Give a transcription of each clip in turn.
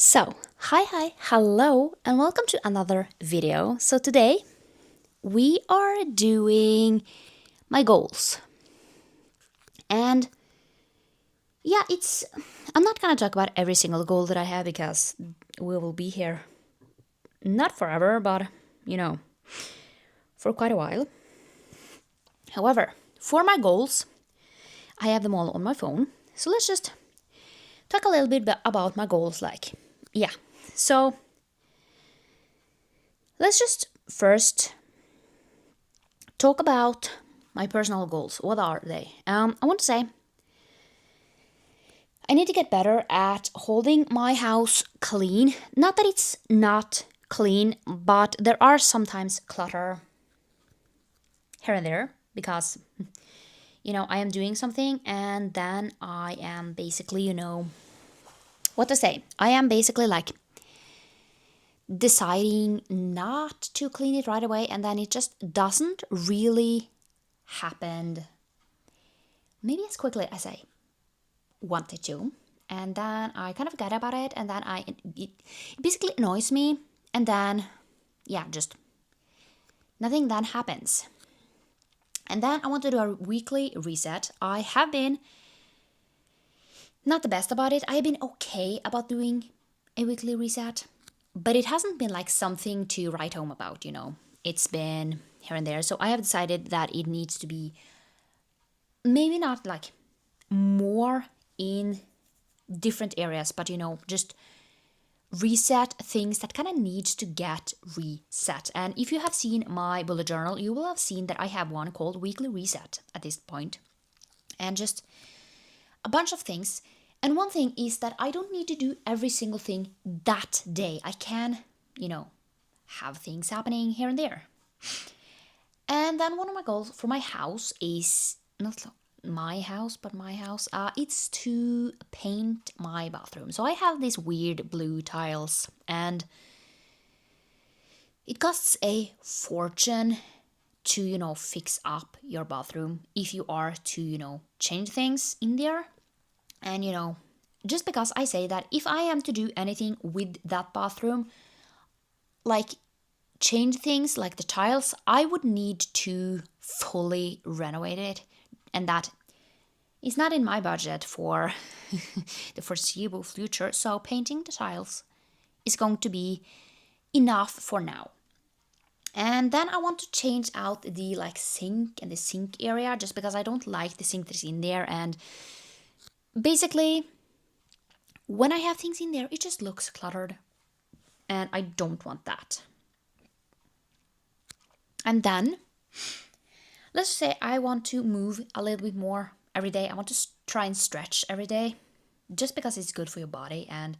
Hi, hello, and welcome to another video. So today we are doing my goals. And yeah, I'm not gonna talk about every single goal that I have because we will be here not forever, but you know, for quite a while. However, for my goals, I have them all on my phone. So let's just talk a little bit about my goals. So let's just first talk about my personal goals. What are they? I want to say I need to get better at holding my house clean. Not that it's not clean, but there are sometimes clutter here and there because, I am doing something and then I am basically, what to say? I am basically like deciding not to clean it right away and then it just doesn't really happen maybe as quickly as I wanted to. And then I kind of forget about it and then it basically annoys me and then just nothing then happens. And then I want to do a weekly reset. I have been not the best about it. I have been okay about doing a weekly reset, but it hasn't been like something to write home about. It's been here and there. So I have decided that it needs to be maybe not like more in different areas, but just reset things that kind of needs to get reset. And if you have seen my bullet journal, you will have seen that I have one called Weekly Reset at this point, and just a bunch of things. And one thing is that I don't need to do every single thing that day. I can, have things happening here and there. And then one of my goals for my house is not my house, but my house. It's to paint my bathroom. So I have these weird blue tiles, and it costs a fortune to fix up your bathroom if you are to change things in there. And just because I say that if I am to do anything with that bathroom, like change things like the tiles, I would need to fully renovate it, and that is not in my budget for the foreseeable future. So painting the tiles is going to be enough for now. And then I want to change out the sink and the sink area just because I don't like the sink that's in there. And basically, when I have things in there, it just looks cluttered. And I don't want that. And then, let's say I want to move a little bit more every day. I want to try and stretch every day just because it's good for your body. And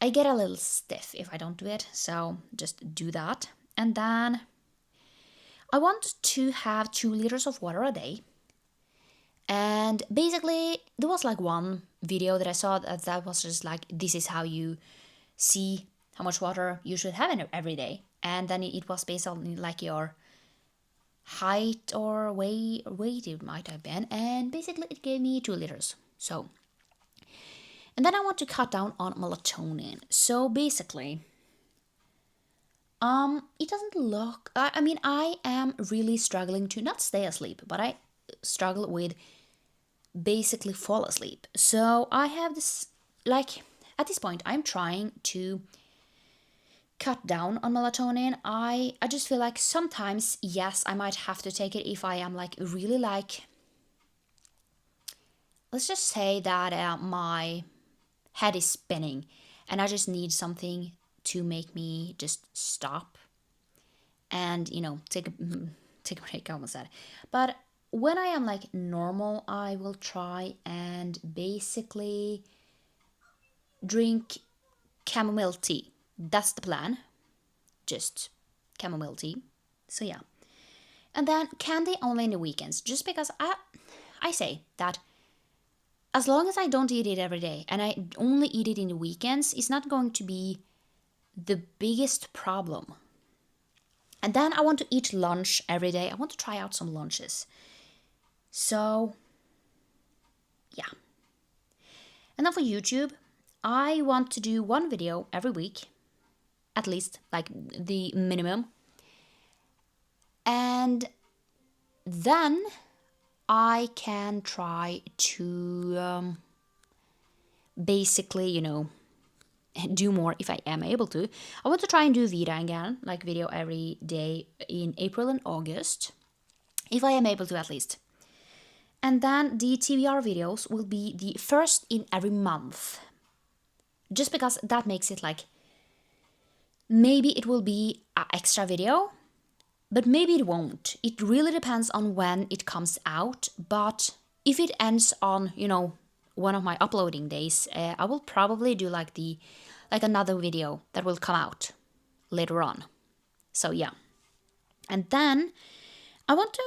I get a little stiff if I don't do it. So just do that. And then I want to have 2 liters of water a day. And basically, there was one video that I saw that was just this is how you see how much water you should have in every day. And then it was based on your height or weight it might have been. And basically, it gave me 2 liters. So, and then I want to cut down on melatonin. So basically, it doesn't look. I am really struggling to not stay asleep, but I struggle with basically fall asleep. So I have this at this point I'm trying to cut down on melatonin. I just feel like sometimes yes, I might have to take it if I am really let's just say that my head is spinning and I just need something to make me just stop and take a break. I almost said, but when I am normal, I will try and basically drink chamomile tea. That's the plan. Just chamomile tea. So yeah. And then candy only in the weekends. Just because I say that as long as I don't eat it every day and I only eat it in the weekends, it's not going to be the biggest problem. And then I want to eat lunch every day. I want to try out some lunches. So, yeah. And then for YouTube, I want to do one video every week, at least, like the minimum. And then I can try to basically, do more if I am able to. I want to try and do Vita again, like video every day in April and August, if I am able to at least. And then the TBR videos will be the first in every month. Just because that makes it like, maybe it will be an extra video, but maybe it won't. It really depends on when it comes out. But if it ends on, one of my uploading days, I will probably do like another video that will come out later on. So yeah. And then I want to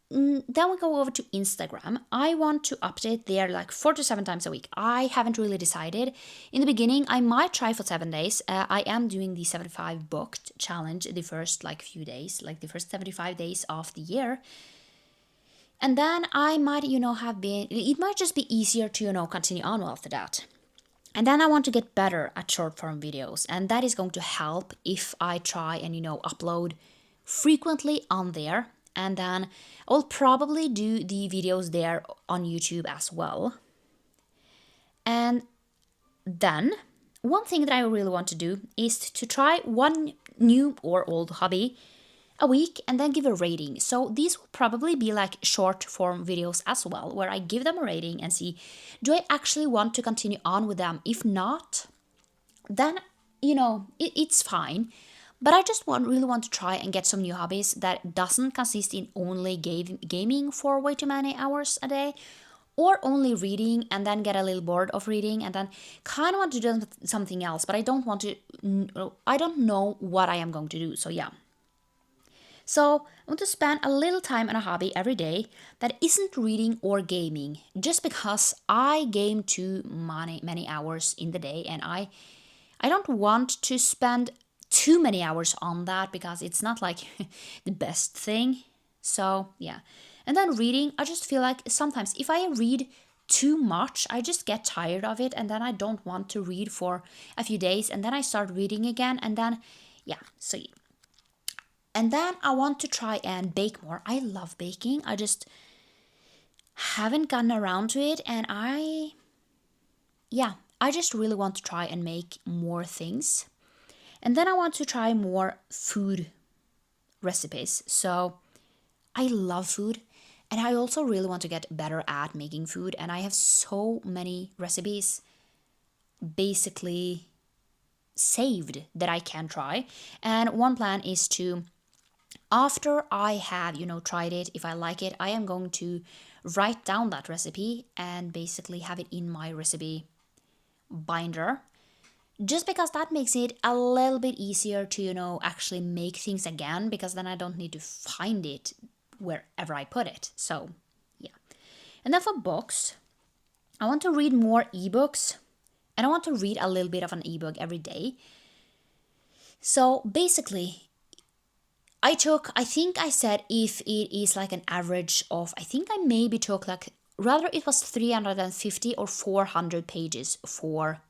then we go over to Instagram. I want to update there like 4 to 7 times a week. I haven't really decided. In the beginning, I might try for 7 days. I am doing the 75 booked challenge the first few days, like the first 75 days of the year. And then I might, it might just be easier to, continue on after that. And then I want to get better at short form videos. And that is going to help if I try and, upload frequently on there. And then I'll probably do the videos there on YouTube as well. And then one thing that I really want to do is to try one new or old hobby a week and then give a rating. So these will probably be like short form videos as well, where I give them a rating and see, do I actually want to continue on with them? If not, then, it's fine. But I just really want to try and get some new hobbies that doesn't consist in only gaming for way too many hours a day, or only reading and then get a little bored of reading and then kind of want to do something else, but I don't know what I am going to do. So yeah. So I want to spend a little time on a hobby every day that isn't reading or gaming, just because I game too many hours in the day, and I don't want to spend too many hours on that because it's not like the best thing. So yeah. And then reading, I just feel like sometimes if I read too much, I just get tired of it, and then I don't want to read for a few days, and then I start reading again, and then yeah. So yeah. And then I want to try and bake more. I love baking. I just haven't gotten around to it, and I just really want to try and make more things. And then I want to try more food recipes. So I love food, and I also really want to get better at making food. And I have so many recipes basically saved that I can try. And one plan is to, after I have, tried it, if I like it, I am going to write down that recipe and basically have it in my recipe binder. Just because that makes it a little bit easier to, actually make things again, because then I don't need to find it wherever I put it. So, yeah. And then for books, I want to read more ebooks, and I want to read a little bit of an ebook every day. So, basically, I think I said if it is like an average of, I think I maybe took rather it was 350 or 400 pages for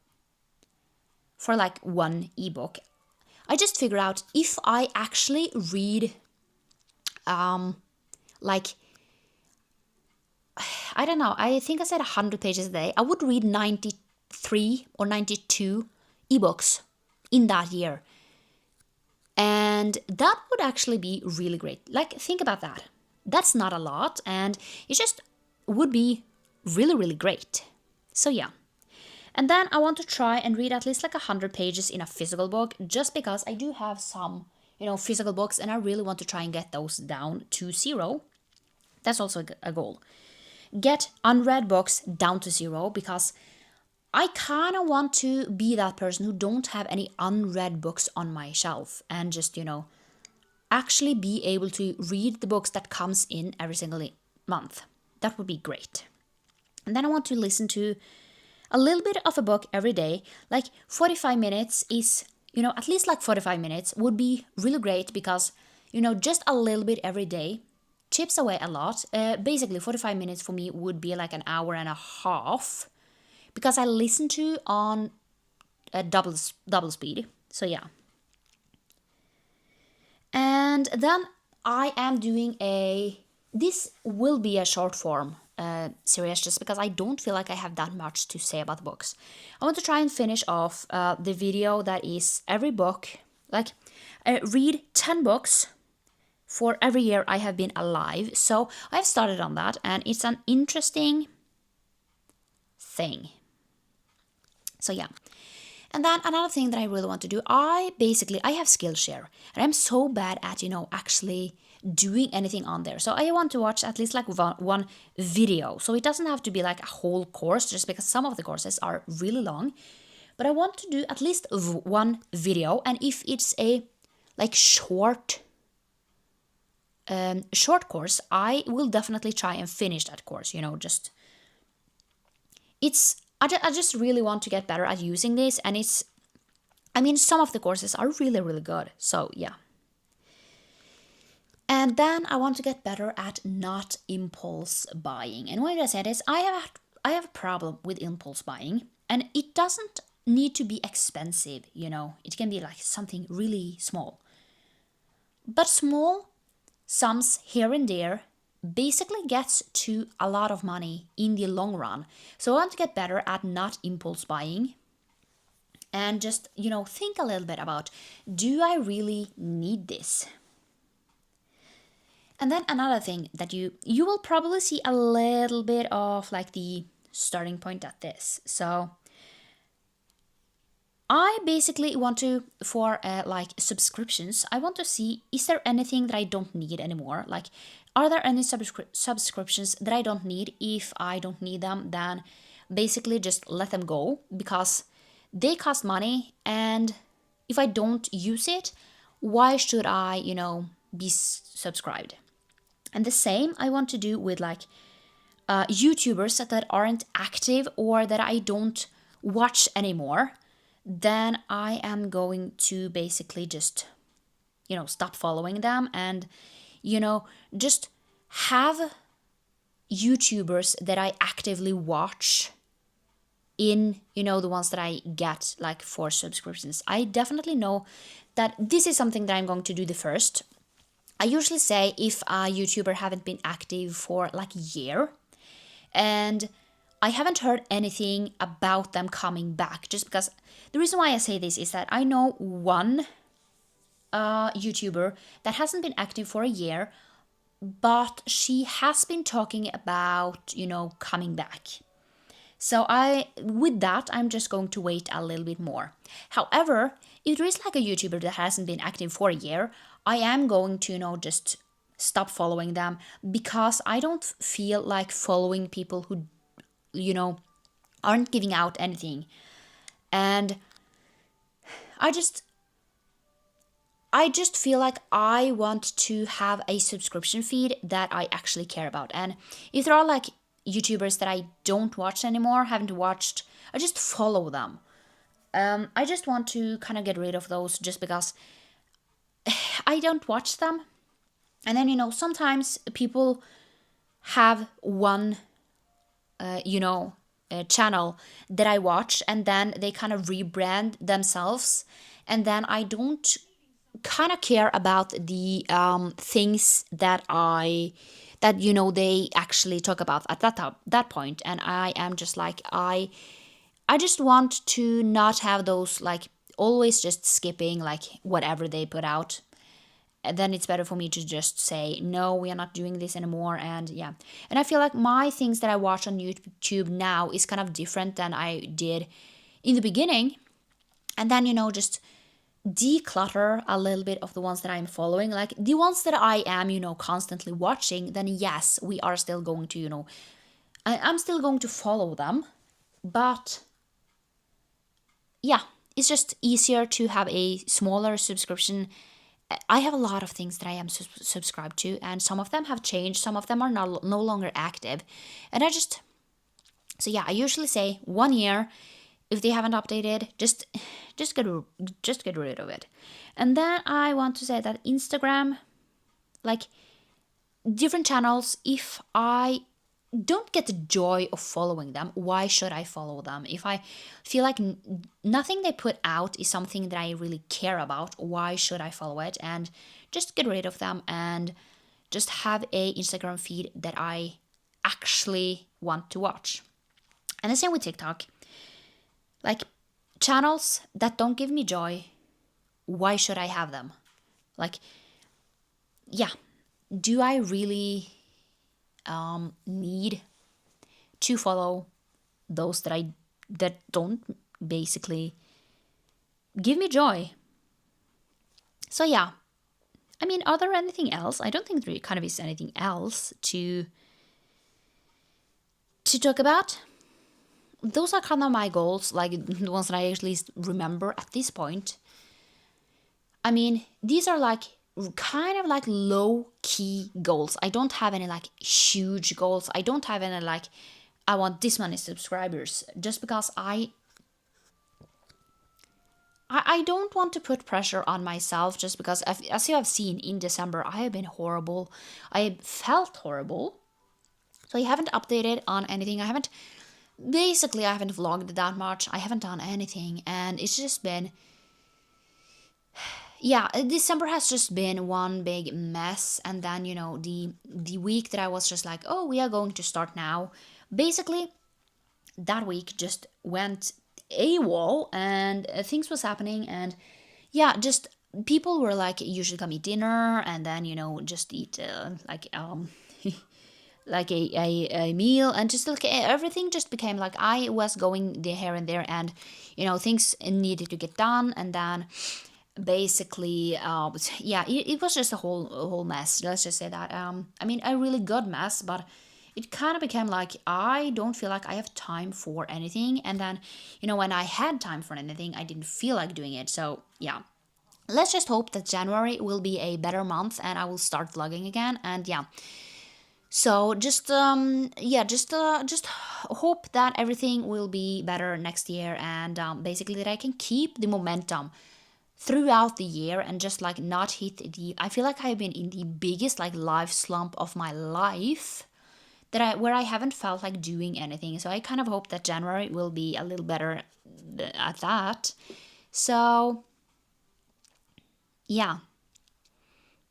like one ebook. I just figured out if I actually read I don't know, I think I said 100 pages a day, I would read 93 or 92 ebooks in that year. And that would actually be really great. Like, think about that. That's not a lot, and it just would be really, really great. So yeah. And then I want to try and read at least 100 pages in a physical book, just because I do have some, physical books, and I really want to try and get those down to 0. That's also a goal. Get unread books down to 0, because I kind of want to be that person who don't have any unread books on my shelf, and just, actually be able to read the books that comes in every single month. That would be great. And then I want to listen to a little bit of a book every day. 45 minutes is, at least 45 minutes would be really great, because, just a little bit every day chips away a lot. Basically, 45 minutes for me would be like an hour and a half because I listen to on a double speed. So yeah. And then I am doing this will be a short form series just because I don't feel like I have that much to say about the books. I want to try and finish off the video that is every book, like read 10 books for every year I have been alive. So I've started on that, and it's an interesting thing. So yeah. And then another thing that I really want to do, I have Skillshare, and I'm so bad at, actually doing anything on there. So I want to watch at least like one video. So it doesn't have to be like a whole course, just because some of the courses are really long. But I want to do at least one video, and if it's a like short course, I will definitely try and finish that course. I just really want to get better at using this, and some of the courses are really, really good. So yeah. And then I want to get better at not impulse buying. And why I say this, I have a problem with impulse buying, and it doesn't need to be expensive. It can be like something really small, but small sums here and there basically gets to a lot of money in the long run. So I want to get better at not impulse buying, and just think a little bit about, do I really need this? And then another thing that you will probably see a little bit of like the starting point at this. So I basically want to, for like subscriptions, I want to see, is there anything that I don't need anymore? Like, are there any subscriptions that I don't need? If I don't need them, then basically just let them go, because they cost money, and if I don't use it, why should I, be subscribed? And the same I want to do with like YouTubers that aren't active or that I don't watch anymore. Then I am going to basically just, stop following them, and, just have YouTubers that I actively watch in, the ones that I get like for subscriptions. I definitely know that this is something that I'm going to do the first. I usually say if a YouTuber haven't been active for like a year, and I haven't heard anything about them coming back, just because the reason why I say this is that I know one YouTuber that hasn't been active for a year, but she has been talking about, coming back. So I'm just going to wait a little bit more. However, if there is like a YouTuber that hasn't been active for a year, I am going to, just stop following them, because I don't feel like following people who, aren't giving out anything. And I just feel like I want to have a subscription feed that I actually care about. And if there are like YouTubers that I don't watch anymore, haven't watched, I just follow them. I just want to kind of get rid of those, just because I don't watch them. And then, sometimes people have one, channel that I watch, and then they kind of rebrand themselves. And then I don't kind of care about the things that they actually talk about at that point. And I am just like, I just want to not have those, like, always just skipping like whatever they put out. And then it's better for me to just say, no, we are not doing this anymore. And yeah, and I feel like my things that I watch on YouTube now is kind of different than I did in the beginning. And then, just declutter a little bit of the ones that I'm following. Like the ones that I am, constantly watching, then yes, we are still going to, I'm still going to follow them. But yeah, it's just easier to have a smaller subscription. I have a lot of things that I am subscribed to, and some of them have changed, some of them are no longer active. And so yeah, I usually say 1 year. If they haven't updated, just get rid of it. And then I want to say that Instagram, like different channels, if I don't get the joy of following them. Why should I follow them? If I feel like nothing they put out is something that I really care about, why should I follow it? And just get rid of them and just have a Instagram feed that I actually want to watch. And the same with TikTok. Like, channels that don't give me joy, why should I have them? Like, yeah, do I really need to follow those that don't basically give me joy? So yeah, I mean, are there anything else? I don't think there kind of is anything else to talk about. Those are kind of my goals, like the ones that I at least remember at this point. I mean, these are like kind of like low key goals. I don't have any like huge goals. I don't have any like I want this many subscribers just because I don't want to put pressure on myself just because as you have seen in December I have been horrible. I felt horrible. So I haven't updated on anything. I haven't vlogged that much. I haven't done anything and it's just been yeah, December has just been one big mess. And then the week that I was just like, oh, we are going to start now, basically that week just went AWOL and things was happening. And yeah, just people were like, you should come eat dinner and then just eat like a meal. And just like everything just became like I was going there here and there. And things needed to get done. And then basically yeah, it was just a whole mess, let's just say that. I mean, a really good mess, but it kind of became like I don't feel like I have time for anything. And then when I had time for anything I didn't feel like doing it. So yeah, let's just hope that January will be a better month and I will start vlogging again. And yeah, so just yeah, just hope that everything will be better next year. And basically that I can keep the momentum throughout the year and just like not hit the I feel like I've been in the biggest like life slump of my life where I haven't felt like doing anything. So I kind of hope that January will be a little better at that. So yeah,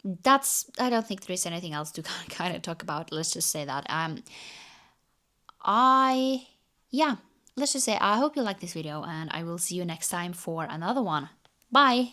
I don't think there is anything else to kind of talk about. Let's just say that I yeah, let's just say I hope you like this video and I will see you next time for another one. Bye.